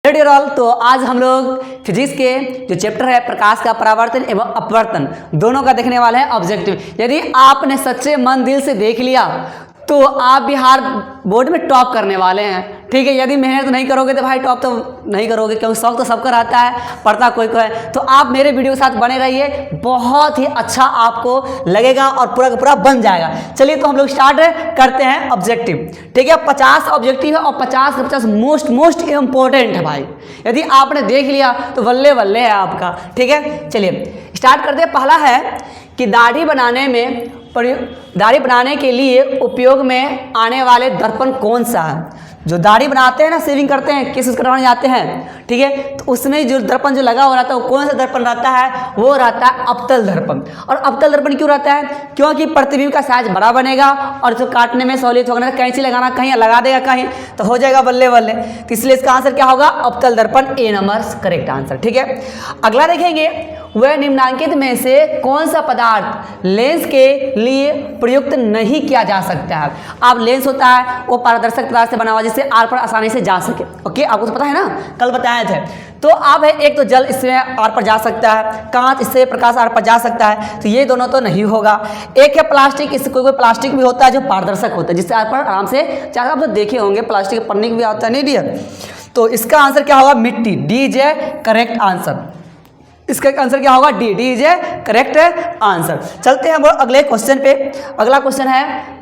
Dear all, तो आज हम लोग फिजिक्स के जो चैप्टर है प्रकाश का परावर्तन एवं अपवर्तन दोनों का देखने वाले हैं ऑब्जेक्टिव। यदि आपने सच्चे मन दिल से देख लिया तो आप बिहार बोर्ड में टॉप करने वाले हैं। ठीक है, यदि मेहनत नहीं करोगे तो भाई टॉप तो नहीं करोगे, क्योंकि शौक तो सबका रहता है, पढ़ता कोई कोई है। तो आप मेरे वीडियो के साथ बने रहिए, बहुत ही अच्छा आपको लगेगा और पूरा का पूरा बन जाएगा। चलिए तो हम लोग स्टार्ट करते हैं ऑब्जेक्टिव। ठीक है, 50 ऑब्जेक्टिव है और 50 के 50 मोस्ट इम्पोर्टेंट है भाई। यदि आपने देख लिया तो बल्ले बल्ले है आपका। ठीक है, चलिए स्टार्ट करते हैं। पहला है कि दाढ़ी बनाने के लिए उपयोग में आने वाले दर्पण कौन सा है। जो दाढ़ी बनाते हैं ना, शेविंग करते हैं, केस करवाने जाते हैं, ठीक है, तो उसमें जो दर्पण जो लगा हुआ रहता है वो कौन सा दर्पण रहता है, वो रहता है अवतल दर्पण। और अवतल दर्पण क्यों रहता है? क्योंकि प्रतिबिंब का साइज बड़ा बनेगा और जो काटने में सहूलियत होगा। कैंची लगाना कहीं लगा देगा कहीं तो हो जाएगा बल्ले बल्ले। तो इसलिए इसका आंसर क्या होगा? अवतल दर्पण, ए नंबर करेक्ट आंसर। ठीक है, अगला देखेंगे, वह निम्नलिखित में से कौन सा पदार्थ लेंस के लिए प्रयुक्त नहीं किया जा सकता है। अब लेंस होता है वो पारदर्शक पदार्थ से बना हुआ जिससे आर पर आसानी से जा सके। ओके, आपको तो पता है ना, कल बताए थे। तो अब है एक तो जल इससे आर पर जा सकता है, कांच इससे प्रकाश आर पर जा सकता है, तो ये दोनों तो नहीं होगा। एक है प्लास्टिक, इससे कोई प्लास्टिक भी होता है जो पारदर्शक होता है जिससे आर पर आराम से, चाहे आप तो देखे होंगे प्लास्टिक पन्नी भी आता है, नहीं डियर। तो इसका आंसर क्या होगा? मिट्टी, D is a correct answer. इसका आंसर क्या होगा? D, D is a correct answer. चलते हैं हम अगले क्वेश्चन पे। अगला क्वेश्चन है,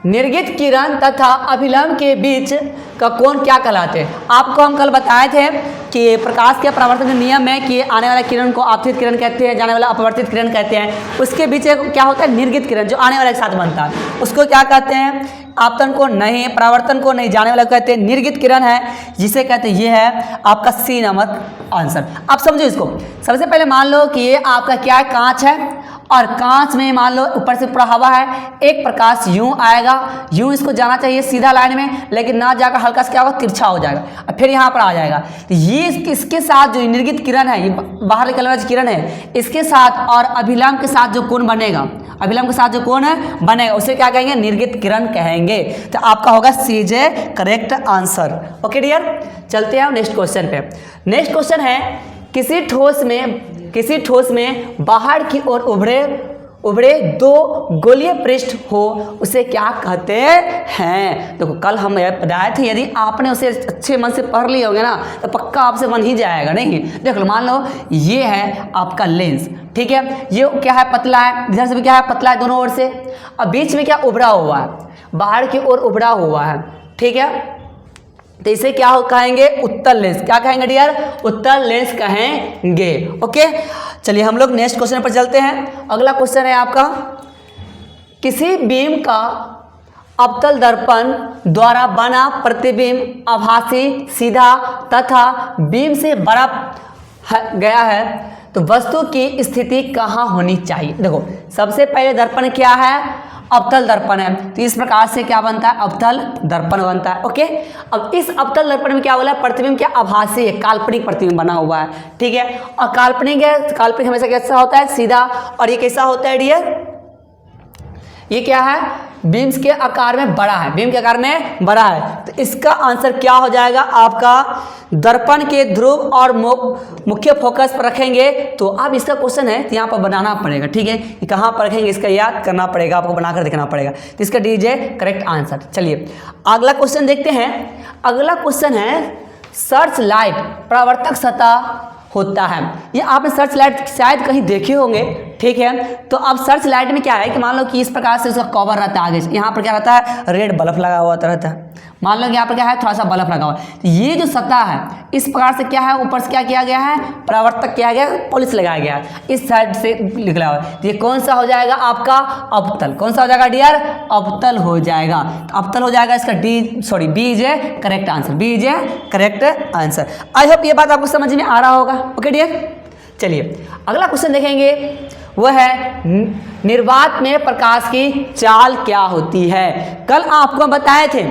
निर्गित किरण तथा अभिलंब के बीच का कोण क्या कहलाते हैं। आपको हम कल बताए थे कि प्रकाश के परावर्तन का नियम है कि आने वाला किरण को आपतित किरण कहते हैं, जाने वाला अपवर्तित किरण कहते हैं। उसके बीच क्या होता है? निर्गित किरण, जो आने वाले के साथ बनता है, उसको क्या कहते हैं? आपतन को नहीं, परावर्तन को नहीं, जाने वाला कहते हैं निर्गित किरण है, जिसे कहते हैं ये है आपका सी नंबर आंसर। आप समझो इसको। सबसे पहले मान लो कि ये आपका क्या है? कांच है, और कांच में मान लो ऊपर से पूरा हवा है, एक प्रकाश यूं आएगा, यूं इसको जाना चाहिए सीधा लाइन में, लेकिन ना जाकर हल्का से क्या होगा? तिरछा हो जाएगा और फिर यहाँ पर आ जाएगा। तो ये इसके साथ जो निर्गित किरण है, ये बाहर निकलने वाली किरण है, इसके साथ और अभिलंब के साथ जो कोण बनेगा, अभिलंब के साथ जो कोण है बनेगा, उसे क्या कहेंगे? निर्गित किरण कहेंगे। तो आपका होगा सी जे करेक्ट आंसर। ओके डियर, चलते हैं नेक्स्ट क्वेश्चन पे। नेक्स्ट क्वेश्चन है, किसी ठोस में बाहर की ओर उभरे दो गोलीय पृष्ठ हो उसे क्या कहते हैं। देखो कल हम बताए थे, यदि आपने उसे अच्छे मन से पढ़ लिए होंगे ना तो पक्का आपसे बन ही जाएगा। नहीं, देख लो, मान लो ये है आपका लेंस, ठीक है, ये क्या है? पतला है, इधर से भी क्या है? पतला है दोनों ओर से, और बीच में क्या उभरा हुआ है? बाहर की ओर उभरा हुआ है, ठीक है। तो इसे क्या कहेंगे? उत्तल लेंस। क्या कहेंगे डियर? उत्तल लेंस कहेंगे। ओके, चलिए हम लोग नेक्स्ट क्वेश्चन पर चलते हैं। अगला क्वेश्चन है आपका, किसी बीम का अवतल दर्पण द्वारा बना प्रतिबिंब आभासी, सीधा तथा बीम से बड़ा गया है तो वस्तु की स्थिति कहाँ होनी चाहिए। देखो सबसे पहले दर्पण क्या है? अवतल दर्पण है, तो इस प्रकार से क्या बनता है? अवतल दर्पण बनता है। ओके, अब इस अवतल दर्पण में क्या बोला? प्रतिबिंब क्या? आभासी है, काल्पनिक प्रतिबिंब बना हुआ है, ठीक है। और काल्पनिक है, काल्पनिक हमेशा कैसा होता है? सीधा। और ये कैसा होता है डियर? ये क्या है? बीम के आकार में बड़ा है, बीम के आकार में बड़ा है। तो इसका आंसर क्या हो जाएगा आपका? दर्पण के ध्रुव और मुख्य फोकस पर रखेंगे। तो अब इसका क्वेश्चन है, तो यहाँ पर बनाना पड़ेगा, ठीक है, कि कहाँ पर रखेंगे इसका याद करना पड़ेगा, आपको बनाकर दिखाना पड़ेगा। तो इसका डीजे करेक्ट आंसर। चलिए अगला क्वेश्चन देखते हैं। अगला क्वेश्चन है, सर्च लाइट परावर्तक सतह होता है। ये आपने सर्च लाइट शायद कहीं देखे होंगे, ठीक है। तो अब सर्च लाइट में क्या है कि मान लो कि इस प्रकार से उसका कवर रहता है, आगे से यहाँ पर क्या रहता है? रेड बल्ब लगा हुआ रहता है। मान लो कि यहाँ पर क्या है? थोड़ा सा बल्ब लगा हुआ है। तो ये जो सतह है इस प्रकार से क्या है? ऊपर से क्या किया गया है? परावर्तक किया गया, पॉलिश लगाया गया, इस साइड से निकला हुआ है। तो ये कौन सा हो जाएगा आपका? अवतल। कौन सा हो जाएगा डियर? अवतल हो जाएगा। तो अवतल हो जाएगा इसका B is a correct answer. B is a correct answer. I hope ये बात आपको समझ में आ रहा होगा। ओके डियर, चलिए अगला क्वेश्चन देखेंगे। वह है, निर्वात में प्रकाश की चाल क्या होती है। कल आपको बताए थे,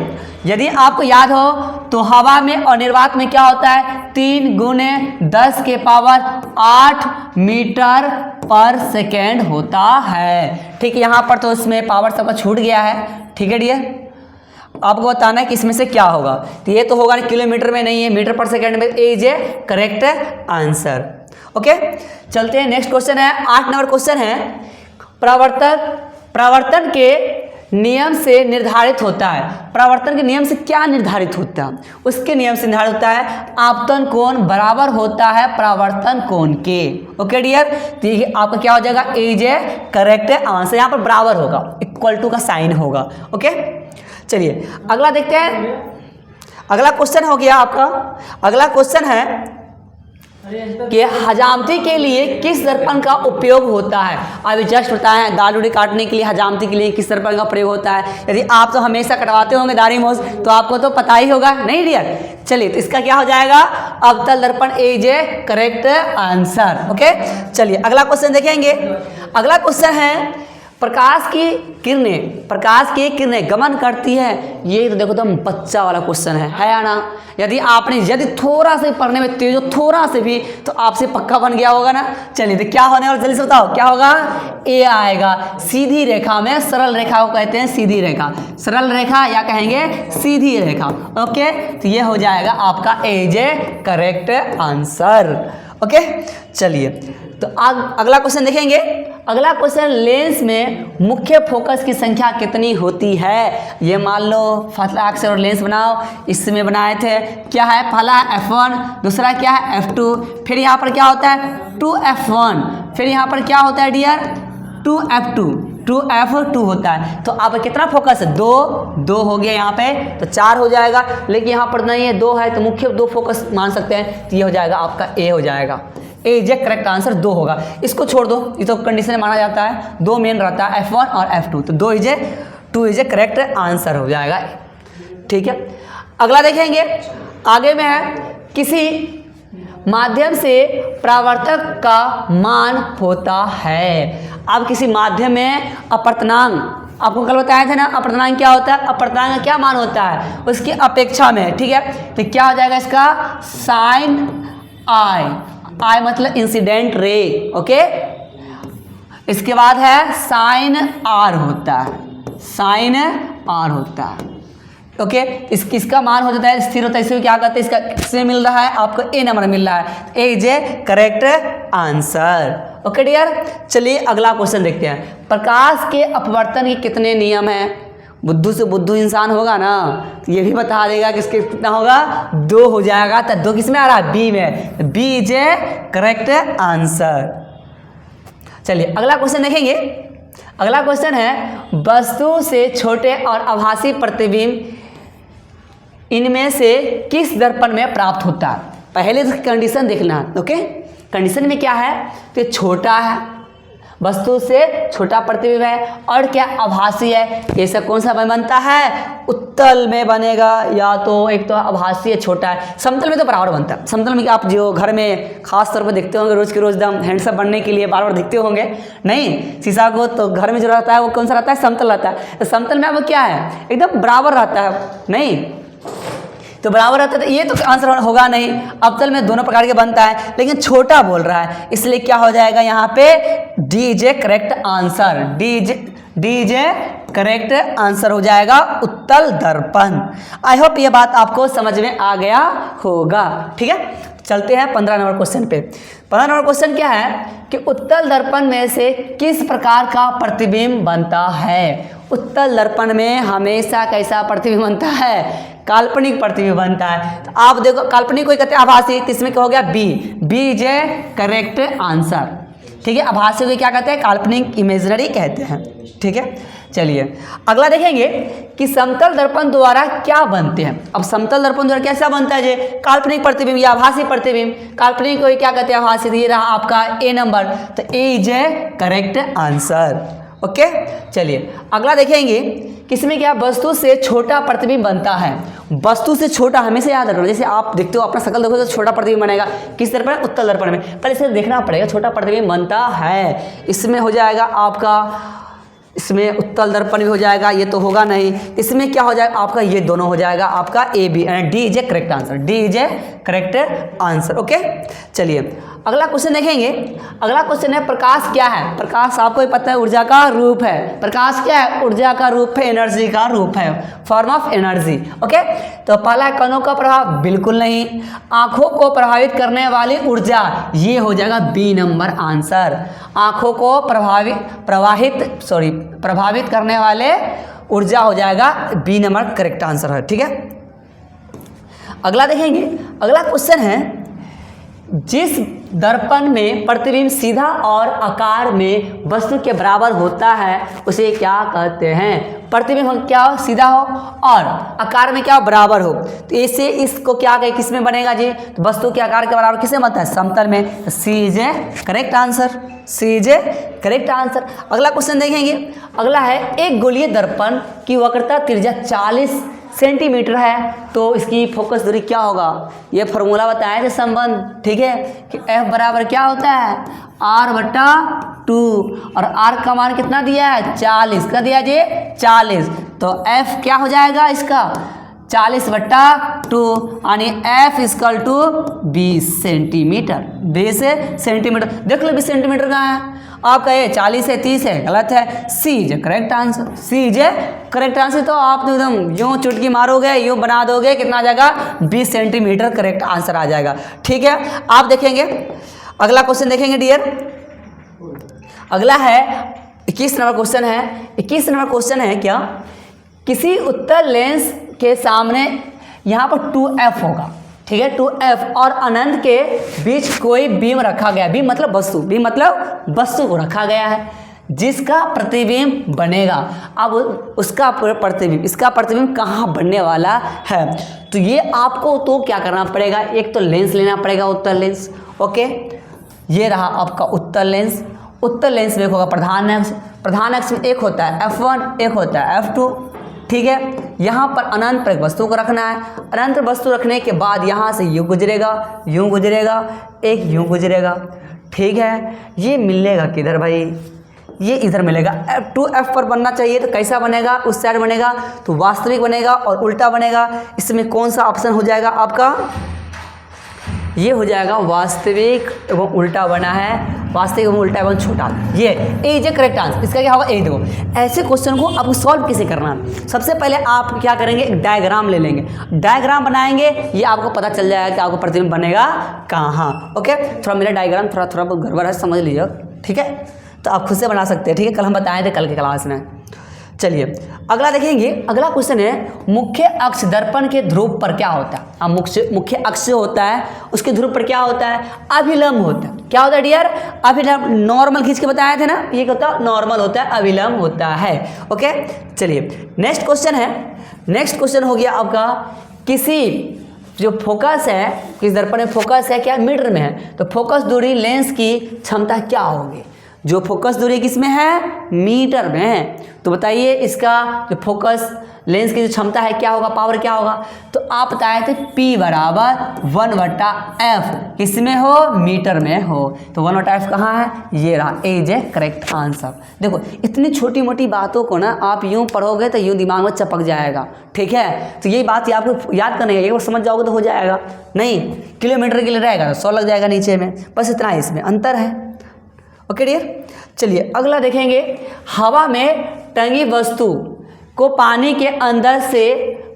यदि आपको याद हो तो हवा में और निर्वात में क्या होता है? 3 × 10 के पावर 8 मीटर पर सेकेंड होता है, ठीक है। यहाँ पर तो इसमें पावर सबका छूट गया है, ठीक है डियर। आपको बताना है कि इसमें से क्या होगा। तो ये तो होगा किलोमीटर में, नहीं है मीटर पर सेकेंड में। A is a correct answer. Okay, चलते हैं नेक्स्ट क्वेश्चन है 8 नंबर क्वेश्चन है, प्रवर्तन के नियम से निर्धारित होता है। प्रवर्तन के नियम से क्या निर्धारित होता है? उसके नियम से निर्धारित होता है आपतन कोण बराबर होता है प्रवर्तन कोण के। ओके डियर, तो आपका क्या हो जाएगा, ए इज ए करेक्ट आंसर। यहाँ पर बराबर होगा, इक्वल टू का साइन होगा। ओके, चलिए अगला देखते हैं। अगला क्वेश्चन हो गया आपका, अगला क्वेश्चन है कि हजामती के लिए किस दर्पण का उपयोग होता है। अभी जस्ट बताया है, दाढ़ी उड़ी काटने के लिए हजामती के लिए किस दर्पण का प्रयोग होता है। यदि आप तो हमेशा कटवाते होंगे दाढ़ी मोछ, तो आपको तो पता ही होगा, नहीं डियर। चलिए, तो इसका क्या हो जाएगा, अवतल दर्पण A is a correct answer. Okay, चलिए अगला क्वेश्चन देखेंगे। अगला क्वेश्चन है प्रकाश की किरणें गमन करती है। ये तो देखो तुम बच्चा वाला क्वेश्चन है ना। यदि थोड़ा से पढ़ने में तेज हो, थोड़ा से भी, तो आपसे पक्का बन गया होगा ना। चलिए, तो क्या होने वाला, जल्दी से बताओ क्या होगा। ए आएगा। सीधी रेखा में, सरल रेखा को कहते हैं सीधी रेखा, सरल रेखा या कहेंगे सीधी रेखा। ओके, तो ये हो जाएगा आपका A is a correct answer. Okay, चलिए तो अगला क्वेश्चन देखेंगे। अगला क्वेश्चन, लेंस में मुख्य फोकस की संख्या कितनी होती है। ये मान लो फटाक से और लेंस बनाओ, इसमें बनाए थे। क्या है, पहला F1, दूसरा क्या है F2, फिर यहाँ पर क्या होता है 2F1, फिर यहाँ पर क्या होता है डियर 2F2, 2F2 होता है। तो अब कितना फोकस है, दो हो गया यहाँ पे, तो 4 हो जाएगा। लेकिन यहाँ पर नहीं है, 2 है, तो मुख्य 2 फोकस मान सकते हैं। तो ये हो जाएगा आपका ए हो जाएगा। ए इज ए करेक्ट आंसर, 2 होगा। इसको छोड़ दो, ये तो कंडीशन माना जाता है, 2 मेन रहता है F1 और F2, तो 2 इज ए करेक्ट आंसर हो जाएगा। ठीक है, अगला देखेंगे। आगे में है किसी माध्यम से परावर्तक का मान होता है। अब किसी माध्यम में अपवर्तनांक, आपको कल बताया था ना, अपवर्तनांक क्या होता है, अपवर्तनांक का क्या मान होता है उसकी अपेक्षा में। ठीक है, तो क्या हो जाएगा इसका, साइन आई मतलब इंसिडेंट रे। ओके, इसके बाद है साइन आर होता है, साइन आर होता है। ओके, इसका मान हो जाता है स्थिर होता है। इसमें क्या कहते हैं, इसका किसमें मिल रहा है आपको, ए नंबर मिल रहा है। A is a correct answer. Okay dear, चलिए अगला क्वेश्चन देखते हैं। प्रकाश के अपवर्तन के कितने नियम हैं। बुद्धू से बुद्धू इंसान होगा ना, तो ये भी बता देगा कि इसके कितना होगा, 2 हो जाएगा। तो 2 किस में आ रहा है, बी में। B is a correct answer. चलिए अगला क्वेश्चन देखेंगे। अगला क्वेश्चन है, वस्तु से छोटे और आभासी प्रतिबिंब इनमें से किस दर्पण में प्राप्त होता है। पहले तो कंडीशन देखना है। ओके, कंडीशन में क्या है, तो छोटा है, वस्तु से छोटा प्रतिबिंब है, और क्या आभासी है। ये सब कौन सा बनता है, उत्तल में बनेगा, या तो एक तो आभासी है, छोटा है। समतल में तो बराबर बनता है। समतल में आप जो घर में खास तौर पर देखते होंगे, रोज के रोज दम हैंडसम बनने के लिए बार बार दिखते होंगे, नहीं शीशा को, तो घर में जो रहता है वो कौन सा रहता है, समतल रहता है। तो समतल में अब क्या है, एकदम बराबर रहता है, नहीं तो बराबर रहता है, तो ये तो आंसर होगा नहीं। अवतल में दोनों प्रकार के बनता है, लेकिन छोटा बोल रहा है, इसलिए क्या हो जाएगा यहाँ पे, D is a correct answer. D is a correct answer हो जाएगा, उत्तल दर्पण। आई होप ये बात आपको समझ में आ गया होगा। ठीक है, चलते हैं 15 नंबर क्वेश्चन पे। 15 नंबर क्वेश्चन क्या है कि उत्तल दर्पण में से किस प्रकार का प्रतिबिंब बनता है। उत्तल दर्पण में हमेशा कैसा प्रतिबिंब बनता है, काल्पनिक प्रतिबिंब बनता है। तो आप देखो, काल्पनिक कोई कहते हैं आभासी, इसमें क्या हो गया, B is a correct answer. ठीक है, आभासी को क्या कहते हैं, काल्पनिक, इमेजिनरी कहते हैं। ठीक है, चलिए अगला देखेंगे कि समतल दर्पण द्वारा क्या बनते हैं। अब समतल दर्पण द्वारा कैसा बनता है, जे काल्पनिक प्रतिबिंब या आभासी प्रतिबिंब। काल्पनिक को क्या कहते हैं, आभासी। ये रहा आपका ए नंबर, तो A is a correct answer. Okay, चलिए अगला देखेंगे, किसमें क्या, वस्तु से छोटा प्रतिबिंब बनता है। वस्तु से छोटा हमेशा याद रखना, जैसे आप देखते हो अपना शकल देखो तो छोटा प्रतिबिंब बनेगा, किस दर्पण, उत्तल दर्पण में। पहले इसे देखना पड़ेगा, छोटा प्रतिबिंब बनता है। इसमें हो जाएगा आपका इसमें उत्तल दर्पण भी हो जाएगा, ये तो होगा नहीं। इसमें क्या हो जाएगा आपका, ये दोनों हो जाएगा आपका A B, D is a correct answer, D is a correct answer. Okay, चलिए अगला क्वेश्चन देखेंगे। अगला क्वेश्चन है प्रकाश क्या है। प्रकाश आपको ही पता है ऊर्जा का रूप है। प्रकाश क्या है, ऊर्जा का रूप है, एनर्जी का रूप है, फॉर्म ऑफ एनर्जी। ओके, तो पहला कणों का प्रभाव, बिल्कुल नहीं। आंखों को प्रभावित करने वाली ऊर्जा, ये हो जाएगा बी नंबर आंसर। आंखों को प्रभावित करने वाले ऊर्जा हो जाएगा बी नंबर करेक्ट आंसर है। ठीक है, अगला देखेंगे। अगला क्वेश्चन है जिस दर्पण में प्रतिबिंब सीधा और आकार में वस्तु के बराबर होता है उसे क्या कहते हैं। प्रतिबिंब क्या हो, सीधा हो और आकार में क्या बराबर हो, तो इससे इसको क्या कहे, किस में बनेगा जी, तो वस्तु के आकार के बराबर किसमें बनता है, समतल में। C is a correct answer, C is a correct answer. अगला क्वेश्चन देखेंगे। अगला है एक गोलीय दर्पण की वक्रता त्रिज्या 40 सेंटीमीटर है तो इसकी फोकस दूरी क्या होगा। ये फॉर्मूला बताया थे संबंध, ठीक है, कि F बराबर क्या होता है, R/2 और R का मान कितना दिया है, 40 का दिया जी, 40। तो F क्या हो जाएगा इसका, 40/2 यानी F = 20 सेंटीमीटर। 20 सेंटीमीटर, देख लो 20 सेंटीमीटर कहाँ है आपका, ये 40 है, 30 है, गलत है। C is correct answer, C is correct answer. तो आप तो एकदम यूँ चुटकी मारोगे, यूँ बना दोगे, कितना आ जाएगा, 20 सेंटीमीटर करेक्ट आंसर आ जाएगा। ठीक है, आप देखेंगे अगला क्वेश्चन देखेंगे डियर। अगला है 21 नंबर क्वेश्चन है। 21 नंबर क्वेश्चन है क्या, किसी उत्तल लेंस के सामने यहाँ पर 2F होगा, ठीक है, 2F और अनंत के बीच कोई बीम रखा गया। बीम मतलब वस्तु, बीम मतलब वस्तु को रखा गया है जिसका प्रतिबिंब बनेगा। अब उसका प्रतिबिंब, इसका प्रतिबिंब कहाँ बनने वाला है, तो ये आपको तो क्या करना पड़ेगा, एक तो लेंस लेना पड़ेगा, उत्तल लेंस। ओके, ये रहा आपका उत्तल लेंस। उत्तल लेंस में एक होगा प्रधान अक्ष, प्रधान अक्ष में एक होता है F1, एक होता है F2, ठीक है। यहाँ पर अनंत पर एक वस्तु को रखना है। अनंत वस्तु रखने के बाद यहाँ से यूँ गुजरेगा, यूँ गुजरेगा, एक यूँ गुजरेगा, ठीक है। ये मिलेगा किधर भाई, ये इधर मिलेगा। F2F पर बनना चाहिए, तो कैसा बनेगा, उस साइड बनेगा, तो वास्तविक बनेगा और उल्टा बनेगा। इसमें कौन सा ऑप्शन हो जाएगा आपका, ये हो जाएगा वास्तविक एवं उल्टा बना है, वास्तविक एवं उल्टा एवं छोटा, ये इज ए करेक्ट आंसर। इसका क्या होगा, ए देखो। ऐसे क्वेश्चन को आपको सॉल्व कैसे करना है, सबसे पहले आप क्या करेंगे, एक डायग्राम ले लेंगे, डायग्राम बनाएंगे, ये आपको पता चल जाएगा कि आपको प्रतिबिंब बनेगा कहाँ। ओके, थोड़ा मेरा डायग्राम थोड़ा गड़बड़ है, समझ लीजिए, ठीक है, तो आप खुद से बना सकते हैं, ठीक है, कल हम बताए थे कल के क्लास में। चलिए अगला देखेंगे। अगला क्वेश्चन है मुख्य अक्ष दर्पण के ध्रुव पर क्या होता है। अब मुख्य अक्ष होता है, उसके ध्रुव पर क्या होता है, अभिलंब होता है। क्या होता है डियर, अभिलंब। नॉर्मल खींच के बताए थे ना, ये क्या होता है, नॉर्मल होता है, अभिलंब होता है। ओके, चलिए नेक्स्ट क्वेश्चन है। नेक्स्ट क्वेश्चन हो गया आपका, किसी जो फोकस है, किस दर्पण में फोकस है क्या, मीटर में है, तो फोकस दूरी लेंस की क्षमता क्या होगी। जो फोकस दूरी किसमें है, मीटर में है, तो बताइए इसका जो फोकस लेंस की जो क्षमता है क्या होगा, पावर क्या होगा। तो आप बताए थे P = 1/F, किसमें हो, मीटर में हो, तो 1/F कहाँ है, ये रहा, ए इज ए करेक्ट आंसर। देखो इतनी छोटी मोटी बातों को ना आप यूँ पढ़ोगे तो यूँ दिमाग में चपक जाएगा, ठीक है। तो यही बात आपको याद करने एक बार समझ जाओगे तो हो जाएगा, नहीं किलोमीटर के लिए रहेगा तो 100 लग जाएगा नीचे में, बस इतना ही इसमें अंतर है। ओके डियर, चलिए अगला देखेंगे। हवा में टंगी वस्तु को पानी के अंदर से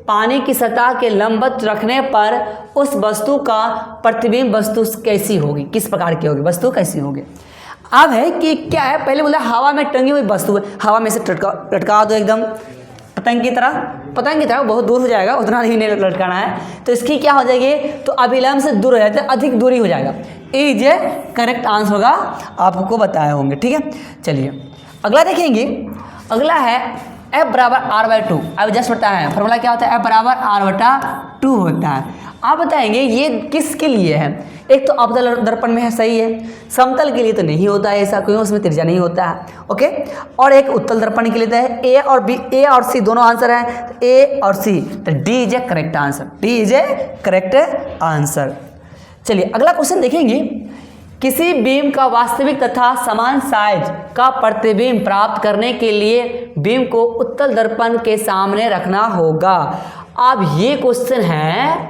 पानी की सतह के लंबवत रखने पर उस वस्तु का प्रतिबिंब वस्तु कैसी होगी, किस प्रकार की होगी, वस्तु कैसी होगी। अब है कि क्या है, पहले बोला हवा में टंगी हुई वस्तु है, हवा में से लटका दो एकदम पतंग की तरह, पतंग की तरह बहुत दूर हो जाएगा, उतना नहीं लटकाना है, तो इसकी क्या हो जाएगी, तो अभिलंब से दूर हो जाता है, अधिक दूरी हो जाएगा। इज ए करेक्ट आंसर होगा, आपको बताए होंगे, ठीक है। चलिए अगला देखेंगे। अगला है F = R/2। अब जस्ट बताया है फॉर्मूला क्या होता है, F = R/2 होता है। आप बताएंगे ये किसके लिए है, एक तो अवतल दर्पण में है, सही है, समतल के लिए तो नहीं होता है ऐसा, क्योंकि उसमें त्रिज्या नहीं होता है। ओके, और एक उत्तल दर्पण के लिए तो है। ए और बी, ए और सी दोनों आंसर है, तो ए और सी, तो D is a correct answer, D is a correct answer. चलिए अगला क्वेश्चन देखेंगे। किसी बीम का वास्तविक तथा समान साइज का प्रतिबिंब प्राप्त करने के लिए बीम को उत्तल दर्पण के सामने रखना होगा। अब ये क्वेश्चन है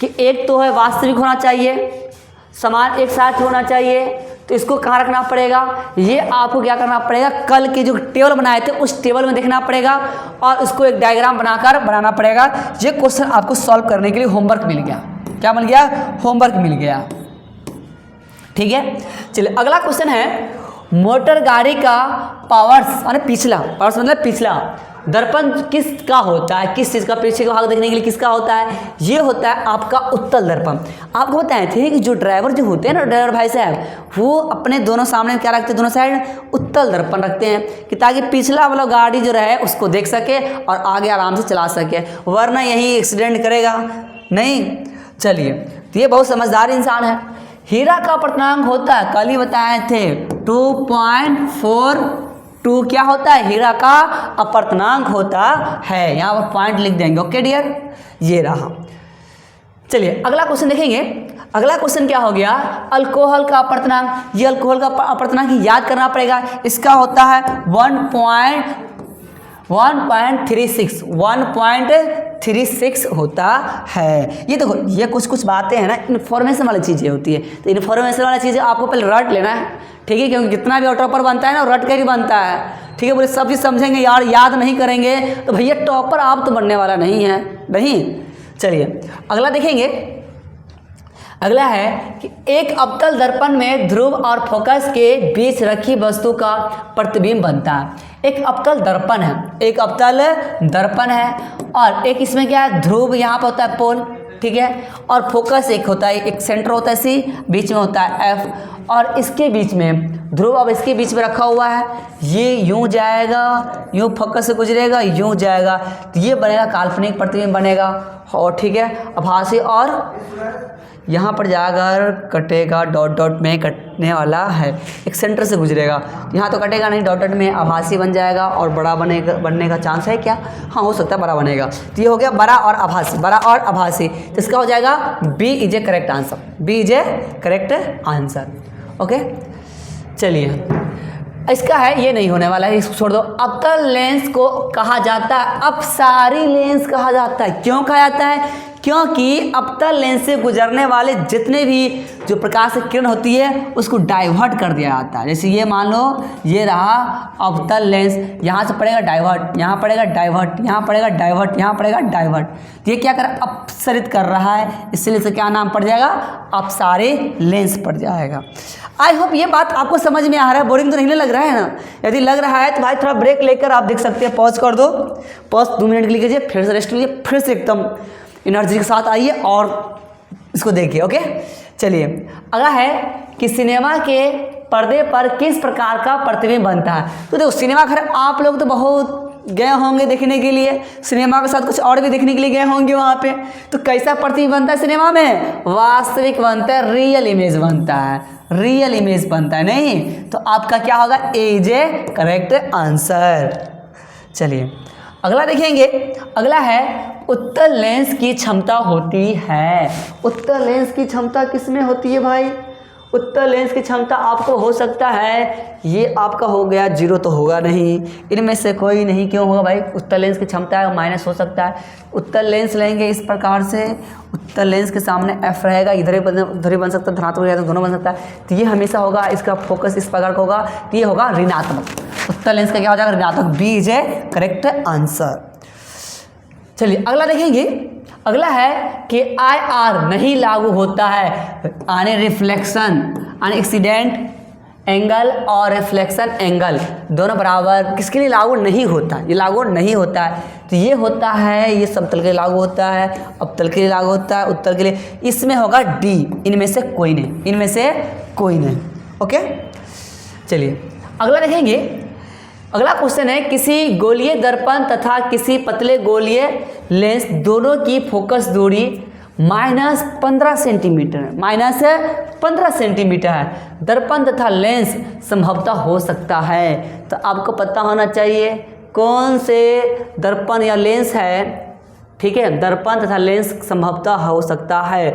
कि एक तो है वास्तविक होना चाहिए, समान एक साथ होना चाहिए, तो इसको कहाँ रखना पड़ेगा, ये आपको क्या करना पड़ेगा, कल के जो टेबल बनाए थे उस टेबल में देखना पड़ेगा और उसको एक डायग्राम बनाकर बनाना पड़ेगा। ये क्वेश्चन आपको सॉल्व करने के लिए होमवर्क मिल गया। क्या मिल गया, होमवर्क मिल गया। ठीक है, चलिए अगला क्वेश्चन है, मोटर गाड़ी का पावर्स माने पिछला, पावर्स मतलब पिछला दर्पण किसका होता है, किस चीज़ का पीछे का भाग देखने के लिए किसका होता है, ये होता है आपका उत्तल दर्पण। आपको बताए थे कि जो ड्राइवर जो होते हैं ना, ड्राइवर भाई साहब, वो अपने दोनों सामने क्या रखते हैं, दोनों साइड उत्तल दर्पण रखते हैं कि ताकि पिछला वाला गाड़ी जो रहे उसको देख सके और आगे आराम से चला सके, वरना यही एक्सीडेंट करेगा नहीं। चलिए, तो ये बहुत समझदार इंसान है। हीरा का अपर्तनांक होता है, कल ही बताए थे 2.42 क्या होता है, हीरा का अपर्तनांक होता है। यहाँ पर पॉइंट लिख देंगे। ओके डियर, ये रहा। चलिए अगला क्वेश्चन देखेंगे। अगला क्वेश्चन क्या हो गया, अल्कोहल का अपर्तनांक। ये अल्कोहल का अपर्तनांक याद करना पड़ेगा। इसका होता है 1.36 होता है। ये देखो, ये कुछ बातें हैं ना, इन्फॉर्मेशन वाली चीज़ें होती है, तो इन्फॉर्मेशन वाली चीज़ें आपको पहले रट लेना है। ठीक है, क्योंकि जितना भी टॉपर बनता है ना रट कर ही बनता है। ठीक है, बोले सब चीज़ समझेंगे यार, याद नहीं करेंगे तो भैया टॉपर आप तो बनने वाला नहीं है, नहीं। चलिए अगला देखेंगे। अगला है कि एक अवतल दर्पण में ध्रुव और फोकस के बीच रखी वस्तु का प्रतिबिंब बनता है। एक अवतल दर्पण है, एक अवतल दर्पण है और एक इसमें क्या है, ध्रुव यहाँ पर होता है पोल, ठीक है, और फोकस एक होता है, एक सेंटर होता है सी, बीच में होता है एफ, और इसके बीच में ध्रुव अब इसके बीच में रखा हुआ है। ये यूं जाएगा, यूं फोकस से गुजरेगा, यूं जाएगा, तो ये बनेगा काल्पनिक प्रतिबिंब बनेगा। और ठीक है, आभासी और यहाँ पर जाकर कटेगा, डॉट डॉट में कटने वाला है, एक सेंटर से गुजरेगा। यहाँ तो कटेगा नहीं, डॉट डॉट में आभासी बन जाएगा और बड़ा बनने का चांस है क्या, हाँ हो सकता है बड़ा बनेगा। तो ये हो गया बड़ा और आभासी, बड़ा और आभासी, तो इसका हो जाएगा B is a correct answer, B is a correct answer. Okay, चलिए इसका है, ये नहीं होने वाला है, इसको छोड़ दो। अवतल लेंस को कहा जाता है अपसारी लेंस कहा जाता है। क्यों कहा जाता है, क्योंकि अवतल लेंस से गुजरने वाले जितने भी जो प्रकाश की किरण होती है उसको डाइवर्ट कर दिया जाता है। जैसे ये मान लो ये रहा अवतल लेंस, यहाँ से पड़ेगा डाइवर्ट, यहाँ पड़ेगा डाइवर्ट, यहाँ पड़ेगा डाइवर्ट, यहाँ पड़ेगा डाइवर्ट, तो ये क्या कर अपसरित कर रहा है, इसलिए इसे क्या नाम पड़ जाएगा, अपसारी लेंस पड़ जाएगा। आई होप ये बात आपको समझ में आ रहा है, बोरिंग तो नहीं लग रहा है ना। यदि लग रहा है तो भाई थोड़ा ब्रेक लेकर आप देख सकते हैं, पॉज कर दो, पॉज 2 मिनट के लिए कीजिए, फिर से रेस्ट लीजिए, फिर से एकदम एनर्जी के साथ आइए और इसको देखिए। ओके, चलिए अगला है कि सिनेमा के पर्दे पर किस प्रकार का प्रतिबिंब बनता है। तो देखो सिनेमा घर आप लोग तो बहुत गए होंगे देखने के लिए, सिनेमा के साथ कुछ और भी देखने के लिए गए होंगे वहाँ पे, तो कैसा प्रतिबिंब बनता है सिनेमा में, वास्तविक बनता है, रियल इमेज बनता है, रियल इमेज बनता है। नहीं तो आपका क्या होगा, ए इज ए करेक्ट आंसर। चलिए अगला देखेंगे। अगला है उत्तल लेंस की क्षमता होती है। उत्तल लेंस की क्षमता किसमें होती है भाई, उत्तल लेंस की क्षमता आपको हो सकता है, ये आपका हो गया 0 तो होगा नहीं, इनमें से कोई नहीं, क्यों होगा भाई, उत्तल लेंस की क्षमता है माइनस हो सकता है। उत्तल लेंस लेंगे इस प्रकार से, उत्तल लेंस के सामने एफ रहेगा, इधर ही बन सकता है, धनात्मक या तो दोनों बन सकता है, तो ये हमेशा होगा, इसका फोकस इस प्रकार का होगा, तो ये होगा ऋणात्मक। उत्तल लेंस का क्या हो जाएगा, ऋणात्मक, B is a correct answer. चलिए अगला देखेंगे। अगला है कि IR नहीं लागू होता है, यानी रिफ्लेक्शन, यानी एक्सीडेंट एंगल और रिफ्लेक्शन एंगल दोनों बराबर किसके लिए लागू नहीं होता, ये लागू नहीं होता है। तो ये होता है, ये समतल के लिए लागू होता है, अवतल के लिए लागू होता है, उत्तल के लिए, इसमें होगा डी, इनमें से कोई नहीं, इनमें से कोई नहीं। ओके, चलिए अगला देखेंगे। अगला क्वेश्चन है किसी गोलीय दर्पण तथा किसी पतले गोलीय लेंस दोनों की फोकस दूरी -15 सेंटीमीटर है, -15 सेंटीमीटर है। दर्पण तथा लेंस संभवतः हो सकता है, तो आपको पता होना चाहिए कौन से दर्पण या लेंस है ठीक है, दर्पण तथा लेंस संभवतः हो सकता है।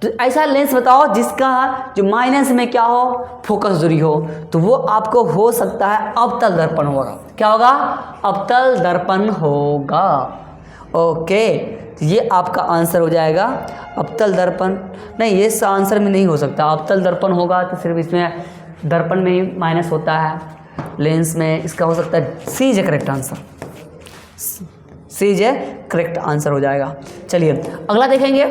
तो ऐसा लेंस बताओ जिसका जो माइनस में क्या हो, फोकस दूरी हो, तो वो आपको हो सकता है अवतल दर्पण होगा। क्या होगा? अवतल दर्पण होगा। ओके, तो ये आपका आंसर हो जाएगा अवतल दर्पण। नहीं, ये आंसर में नहीं हो सकता। अवतल दर्पण होगा तो सिर्फ इसमें दर्पण में ही माइनस होता है, लेंस में इसका हो सकता है C is correct answer. C is correct answer हो जाएगा। चलिए अगला देखेंगे।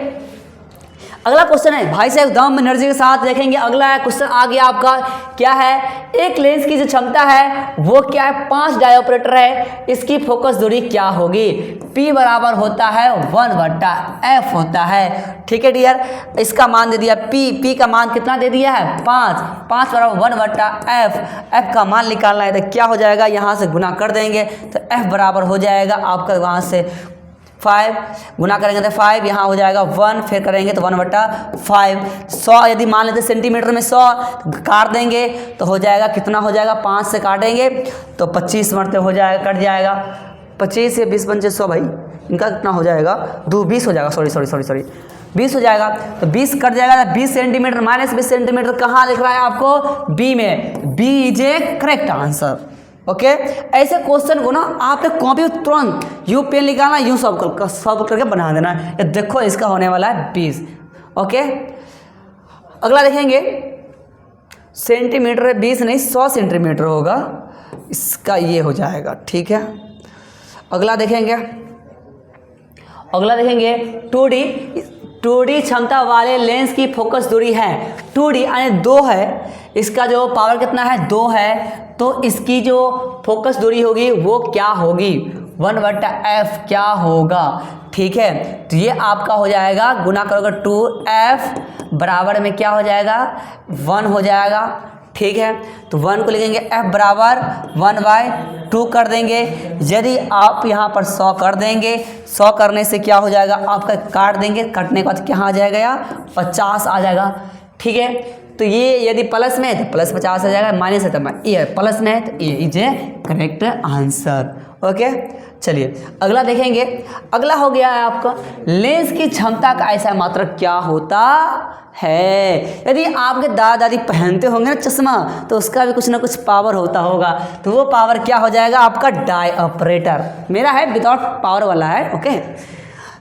अगला क्वेश्चन है भाई साहब दम एनर्जी के साथ देखेंगे। अगला क्वेश्चन आ गया आपका, क्या है? एक लेंस की जो क्षमता है वो क्या है? 5 डायोप्टर है, इसकी फोकस दूरी क्या होगी? P बराबर होता है 1/f होता है। ठीक है डियर, इसका मान दे दिया P का मान कितना दे दिया है? 5 बराबर 1/f। f का मान निकालना है तो क्या हो जाएगा? यहाँ से गुना कर देंगे तो f बराबर हो जाएगा आपका वहाँ से 5, गुना करेंगे तो 5, यहाँ हो जाएगा 1, फिर करेंगे तो 1/5। 100 यदि मान लेते सेंटीमीटर में 100 काट देंगे तो हो जाएगा कितना हो जाएगा? 5 से काटेंगे तो 25 मरते हो जाएगा, कट जाएगा। 25 से 20 बन 100 भाई, इनका कितना हो जाएगा? 20 हो जाएगा, सॉरी 20 हो जाएगा। तो 20 कट जाएगा, 20 सेंटीमीटर माइनस 20 सेंटीमीटर कहाँ लिख रहा है आपको? बी में। B is a correct answer. Okay, ऐसे क्वेश्चन को ना आपने कॉपी तुरंत यू पेन निकालना, यूँ सॉल्व करके बना देना। ये देखो इसका होने वाला है 20। ओके, अगला देखेंगे। सेंटीमीटर 20 नहीं 100 सेंटीमीटर होगा, इसका ये हो जाएगा। ठीक है, अगला देखेंगे। 2D क्षमता वाले लेंस की फोकस दूरी है 2D यानी 2 है, इसका जो पावर कितना है? 2 है, तो इसकी जो फोकस दूरी होगी वो क्या होगी? 1/f क्या होगा? ठीक है, तो ये आपका हो जाएगा, गुना करोगे 2f बराबर में क्या हो जाएगा? 1 हो जाएगा। ठीक है, तो 1 को लिखेंगे f बराबर 1/2 कर देंगे। यदि आप यहाँ पर 100 कर देंगे, 100 करने से क्या हो जाएगा? आपका काट देंगे, कटने के बाद क्या आ जाएगा? या 50 आ जाएगा। ठीक है, तो ये यदि प्लस में है तो प्लस 50 आ जाएगा, माइनस है तो ये प्लस में है तो ये is a correct answer. Okay, चलिए अगला देखेंगे। अगला हो गया है आपका, लेंस की क्षमता का ऐसा मात्रक क्या होता है? यदि आपके दादा दादी पहनते होंगे ना चश्मा, तो उसका भी कुछ ना कुछ पावर होता होगा, तो वो पावर क्या हो जाएगा? आपका डायऑपरेटर। मेरा है विदाउट पावर वाला है। ओके,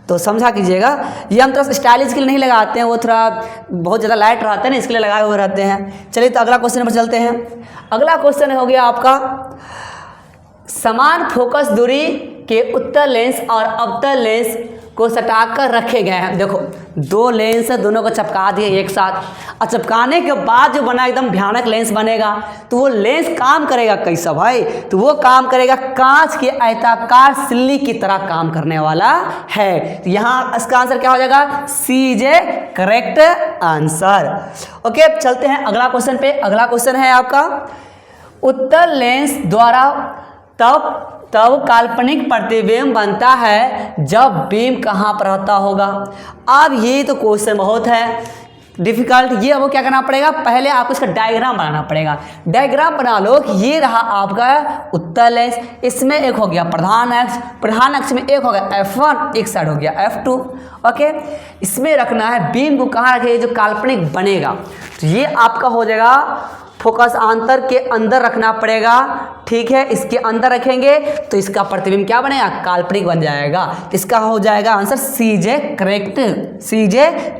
तो समझा कीजिएगा, ये हम थोड़ा स्टाइलिश के लिए नहीं लगाते हैं, वो थोड़ा बहुत ज़्यादा लाइट रहता है ना, इसके लिए लगाए हुए रहते हैं। चलिए तो अगला क्वेश्चन पर चलते हैं। अगला क्वेश्चन हो गया आपका, समान फोकस दूरी के उत्तल लेंस और अवतल लेंस को सटाकर रखे गए हैं। देखो 2 लेंस है, दोनों को चिपका दिए एक साथ, और चिपकाने के बाद जो बना एकदम भयानक लेंस बनेगा, तो वो लेंस काम करेगा कैसा भाई? तो वो काम करेगा कांच के आयताकार सिल्ली की तरह काम करने वाला है। तो यहाँ इसका आंसर क्या हो जाएगा? C is a correct answer. Okay, चलते हैं अगला क्वेश्चन पे। अगला क्वेश्चन है आपका, उत्तल लेंस द्वारा तब काल्पनिक प्रतिबिंब बनता है जब बीम कहाँ पर रहता होगा। अब ये तो क्वेश्चन बहुत है डिफिकल्ट। ये अब क्या करना पड़ेगा? पहले आपको इसका डायग्राम बनाना पड़ेगा। डायग्राम बना लो कि ये रहा आपका उत्तल लेंस, इसमें एक हो गया प्रधान अक्ष में एक हो गया F1, एक साइड हो गया F2। ओके, इसमें रखना है बीम को कहाँ रखें जो काल्पनिक बनेगा। तो ये आपका हो जाएगा फोकस आंतर के अंदर रखना पड़ेगा। ठीक है, इसके अंदर रखेंगे तो इसका प्रतिबिंब क्या बनेगा? काल्पनिक बन जाएगा। इसका हो जाएगा आंसर सी जे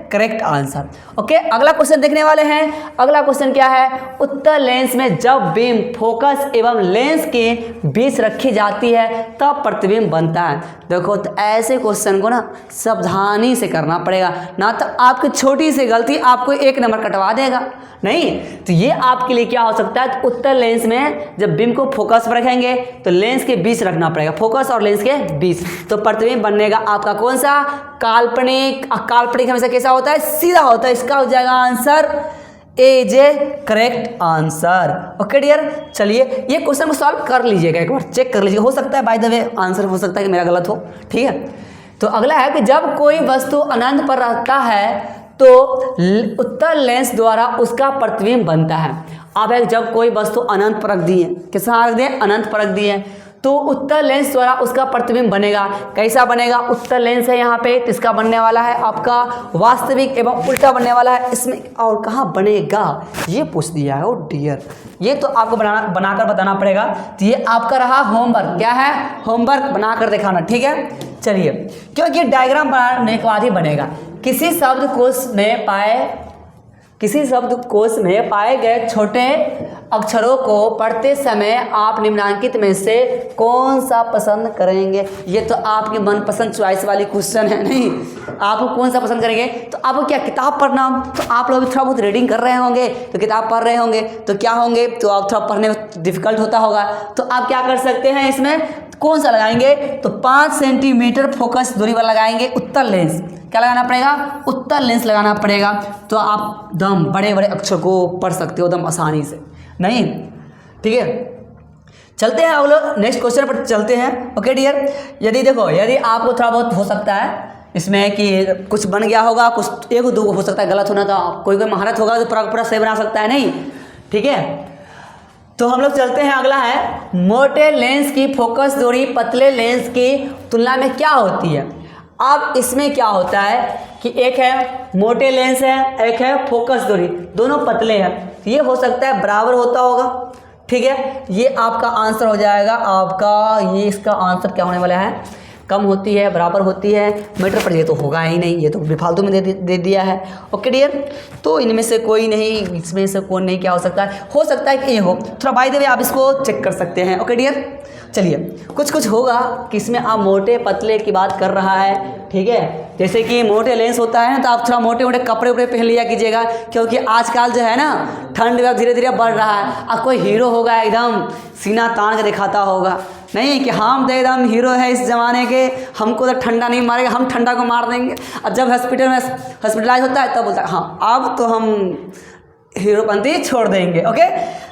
करेक्ट आंसर। ओके, अगला क्वेश्चन देखने वाले हैं। अगला क्वेश्चन क्या है? उत्तल लेंस में जब बीम फोकस एवं लेंस के बीच रखी जाती है तब प्रतिबिंब बनता है। देखो तो ऐसे क्वेश्चन को ना सावधानी से करना पड़ेगा, ना तो आपकी छोटी सी गलती आपको 1 नंबर कटवा देगा। नहीं तो ये आपके लिए क्या हो सकता है? उत्तल लेंस में जब बीम को फोकस पर रखेंगे तो लेंस के बीच रखना पड़ेगा, फोकस और लेंस के बीच, तो प्रतिबिंब बनेगा आपका कौन सा? काल्पनिक। काल्पनिक हमेशा कैसा होता है? सीधा होता है। इसका हो जाएगा आंसर ए जे करेक्ट आंसर। ओके डियर, चलिए ये क्वेश्चन को सॉल्व कर लीजिएगा, एक बार चेक कर लीजिएगा, हो सकता है बाय द वे आंसर हो सकता है कि मेरा गलत हो। ठीक है, तो अगला है कि जब कोई वस्तु अनंत पर रहता है तो उत्तल लेंस द्वारा उसका प्रतिबिंब बनता है। अब जब कोई वस्तु अनंत पर रख दी है, किस रख दिए? अनंत पर रख दी है, तो उत्तल लेंस द्वारा उसका प्रतिबिंब बनेगा। कैसा बनेगा? उत्तल लेंस है यहाँ पे, तो इसका बनने वाला है आपका वास्तविक एवं उल्टा बनने वाला है इसमें। और कहाँ बनेगा ये पूछ दिया है। ओ डियर, ये तो आपको बनाकर बताना पड़ेगा। तो ये आपका रहा होमवर्क। क्या है? होमवर्क बनाकर दिखाना, ठीक है। चलिए, क्योंकि डायग्राम बनाने के बाद ही बनेगा। किसी शब्दकोश में पाए गए छोटे अक्षरों को पढ़ते समय आप निम्नलिखित में से कौन सा पसंद करेंगे? ये तो आपके मनपसंद चॉइस वाली क्वेश्चन है। नहीं, आपको कौन सा पसंद करेंगे? तो आपको क्या किताब पढ़ना? तो आप लोग थोड़ा बहुत रीडिंग कर रहे होंगे, तो किताब पढ़ रहे होंगे, तो क्या होंगे, तो आप थोड़ा पढ़ने में डिफिकल्ट होता होगा। तो आप क्या कर सकते हैं, इसमें कौन सा लगाएंगे? तो 5 सेंटीमीटर फोकस दूरी पर लगाएंगे उत्तल लेंस। क्या लगाना पड़ेगा? उत्तल लेंस लगाना पड़ेगा। तो आप दम बड़े बड़े अक्षर को पढ़ सकते हो दम आसानी से। नहीं, ठीक है। चलते हैं अगले नेक्स्ट क्वेश्चन पर चलते हैं। ओके डियर, यदि देखो, यदि आपको थोड़ा बहुत हो सकता है इसमें कि कुछ बन गया होगा, कुछ एक दो हो सकता है गलत होना, तो कोई महारत होगा तो पूरा सही बना सकता है। नहीं, ठीक है। तो हम लोग चलते हैं, अगला है मोटे लेंस की फोकस दूरी पतले लेंस की तुलना में क्या होती है। अब इसमें क्या होता है कि एक है मोटे लेंस है, एक है फोकस दूरी, दोनों पतले हैं। ये हो सकता है बराबर होता होगा, ठीक है। ये आपका आंसर हो जाएगा आपका, ये इसका आंसर क्या होने वाला है? कम होती है, बराबर होती है, मीटर पर। ये तो होगा ही नहीं, ये तो बेफालतू में दे दिया है। ओके डियर, तो इनमें से कोई नहीं, इसमें से कौन नहीं, क्या हो सकता है? हो सकता है कि ये हो। थोड़ा बाय द वे आप इसको चेक कर सकते हैं। ओके डियर, चलिए, कुछ होगा कि इसमें आप मोटे पतले की बात कर रहा है, ठीक है। जैसे कि मोटे लेंस होता है ना, तो आप थोड़ा मोटे मोटे कपड़े उपड़े पहन लिया कीजिएगा, क्योंकि आजकल जो है ना ठंड धीरे धीरे बढ़ रहा है। अब कोई हीरो होगा एकदम सीना तान के दिखाता होगा, नहीं कि हम तो एकदम हीरो है इस ज़माने के, हमको तो ठंडा नहीं मारेगा, हम ठंडा को मार देंगे। और जब हॉस्पिटलाइज होता है तब बोलता है हाँ अब तो हम हीरोपंती छोड़ देंगे। ओके,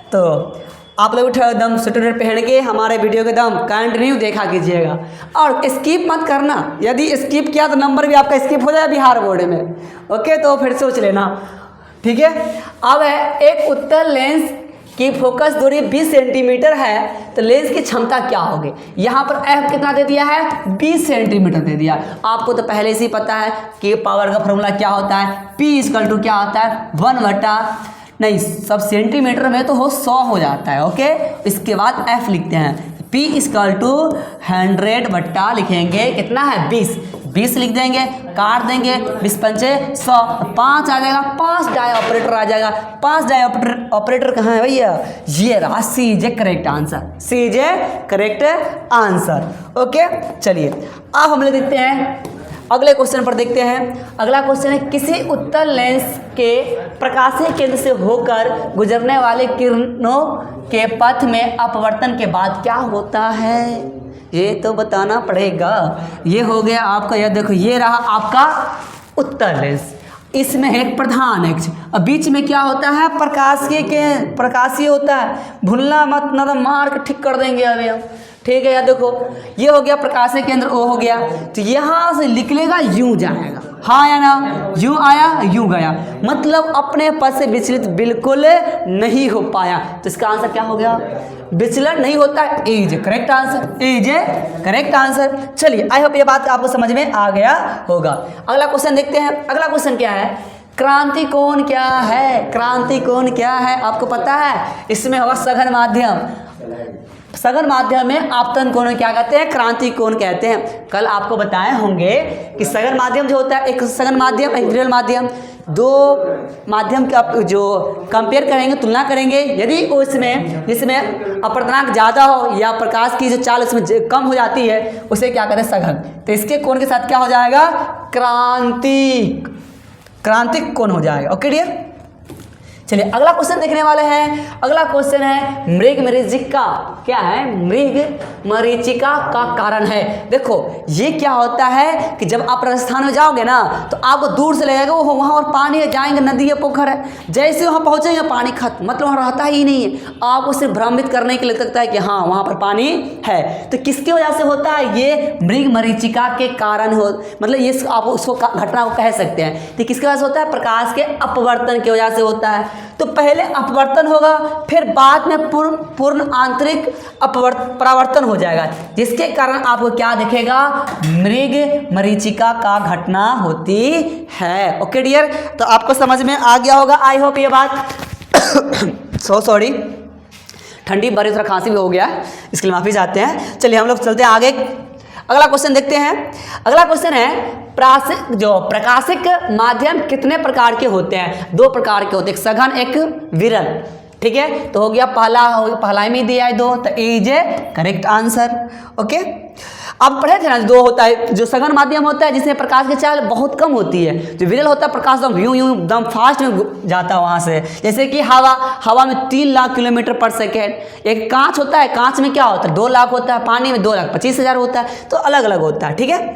तो आप लोग एकदम स्वेटर पहन के हमारे वीडियो के एकदम कंटिन्यू देखा कीजिएगा और स्किप मत करना। यदि स्किप किया तो नंबर भी आपका स्किप हो जाए बिहार बोर्ड में। ओके, तो फिर सोच लेना, ठीक है। अब है एक उत्तल लेंस की फोकस दूरी 20 सेंटीमीटर है, तो लेंस की क्षमता क्या होगी? यहाँ पर f कितना दे दिया है? 20 सेंटीमीटर दे दिया। आपको तो पहले से ही पता है कि पावर का फॉर्मूला क्या होता है, P क्या होता है 1/, नहीं सब सेंटीमीटर में तो 100 हो जाता है। ओके, इसके बाद f लिखते हैं, P = 100 लिखेंगे, कितना है 20 लिख देंगे, काट देंगे, 20 पंचे 100, 5 आ जाएगा, 5 डाई ऑपरेटर आ जाएगा। 5 डाई ऑपरेटर कहाँ है भैया? ये रहा सी जे करेक्ट आंसर, सी जे करेक्ट आंसर। ओके, चलिए अब हम लोग देखते हैं अगले क्वेश्चन पर। देखते हैं अगला क्वेश्चन है, किसी उत्तल लेंस के प्रकाशीय केंद्र से होकर गुजरने वाले किरणों के पथ में अपवर्तन के बाद क्या होता है? ये तो बताना पड़ेगा। ये हो गया आपका, यह देखो ये रहा आपका उत्तल लेंस, इसमें एक प्रधान अक्ष, अब बीच में क्या होता है? प्रकाशीय होता है। भूलना मत, ना तो मार के ठीक कर देंगे अभी हम, ठीक है। या देखो ये हो गया प्रकाशीय केंद्र, ओ हो गया, तो यहाँ से निकलेगा यूं जाएगा, हाँ या ना? यूं आया यूं गया, मतलब अपने पथ से विचलित बिल्कुल नहीं हो पाया। तो इसका आंसर क्या हो गया? विचलन नहीं होता है, is correct answer, is correct answer. चलिए, आई होप ये बात आपको समझ में आ गया होगा। अगला क्वेश्चन देखते हैं। अगला क्वेश्चन क्या है? क्रांति कोण क्या है? क्रांति कोण क्या है आपको पता है? इसमें होगा सघन माध्यम। सघन माध्यम में आपतन कोण क्या कहते हैं? क्रांति कोण कहते हैं। कल आपको बताए होंगे कि सघन माध्यम जो होता है, एक सघन माध्यम एक विरल माध्यम, दो माध्यम के आप जो कंपेयर करेंगे, तुलना करेंगे, यदि उसमें जिसमें अपवर्तनांक ज़्यादा हो या प्रकाश की जो चाल उसमें कम हो जाती है, उसे क्या करें? सघन। तो इसके कोण के साथ क्या हो जाएगा? क्रांतिक कोण हो जाएगा। ओके डियर, चलिए अगला क्वेश्चन देखने वाले हैं। अगला क्वेश्चन है मृग मरीचिका क्या है? मृग मरीचिका का कारण है। देखो ये क्या होता है कि जब आप राजस्थान में जाओगे ना, तो आपको दूर से लगेगा वो वहाँ और पानी है, जाएंगे नदी है, पोखर है, जैसे वहाँ पहुँचेंगे पानी खत्म, मतलब वहाँ रहता ही नहीं है। आपको सिर्फ भ्रमित करने के लिए लगता है कि हाँ वहाँ पर पानी है। तो किसकी वजह से होता है? ये मृग मरीचिका के कारण हो, मतलब ये आप उसको घटना को कह सकते हैं। तो किसकी वजह से होता है? प्रकाश के अपवर्तन की वजह से होता है। तो पहले अपवर्तन होगा, फिर बाद में पूर्ण आंतरिक परावर्तन हो जाएगा, जिसके कारण आपको क्या दिखेगा, मृग मरीचिका का घटना होती है। ओके डियर, तो आपको समझ में आ गया होगा, आई होप ये बात। सॉरी, ठंडी बारिश और खांसी भी हो गया, इसके लिए माफी चाहते हैं। चलिए हम लोग चलते हैं आगे, अगला क्वेश्चन देखते हैं। अगला क्वेश्चन है प्रकाशिक माध्यम कितने प्रकार के होते हैं? 2 प्रकार के होते हैं, एक सघन एक विरल। ठीक है, तो हो गया पहला में दिया है 2, तो is a correct answer. Okay, आप पढ़े थे ना, 2 होता है, जो सघन माध्यम होता है जिसमें प्रकाश की चाल बहुत कम होती है, जो विरल होता है प्रकाश यूं एकदम फास्ट में जाता है वहां से, जैसे कि हवा में 3 लाख किलोमीटर पर सेकेंड। एक कांच होता है, कांच में क्या होता है 2 लाख होता है, पानी में 2,25,000 होता है, तो अलग अलग होता है। ठीक है,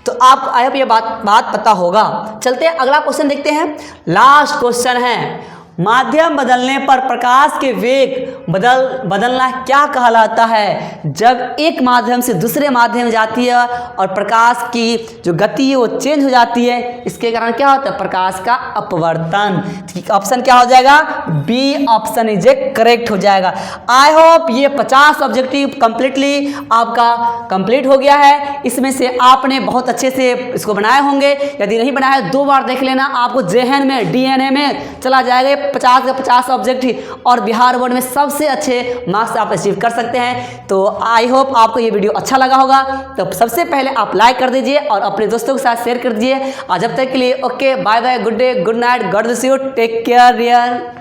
तो आप आई होप ये बात पता होगा। चलते हैं अगला क्वेश्चन देखते हैं, लास्ट क्वेश्चन है, माध्यम बदलने पर प्रकाश के वेग बदलना क्या कहलाता है? जब एक माध्यम से दूसरे माध्यम में जाती है और प्रकाश की जो गति है वो चेंज हो जाती है, इसके कारण क्या होता है, प्रकाश का अपवर्तन। ऑप्शन क्या हो जाएगा, B option is a correct हो जाएगा। आई होप ये 50 ऑब्जेक्टिव कंप्लीटली आपका कंप्लीट हो गया है। इसमें से आपने बहुत अच्छे से इसको बनाए होंगे, यदि नहीं बनाया 2 बार देख लेना, आपको जेएन में डीएनए में चला जाएगा 50 का 50 ऑब्जेक्ट ही, और बिहार बोर्ड में सबसे अच्छे मार्क्स आप अचीव कर सकते हैं। तो आई होप आपको ये वीडियो अच्छा लगा होगा। तो सबसे पहले आप लाइक कर दीजिए और अपने दोस्तों के साथ शेयर कर दीजिए। और जब तक के लिए okay, bye bye, good day, good night, God bless you, take care dear.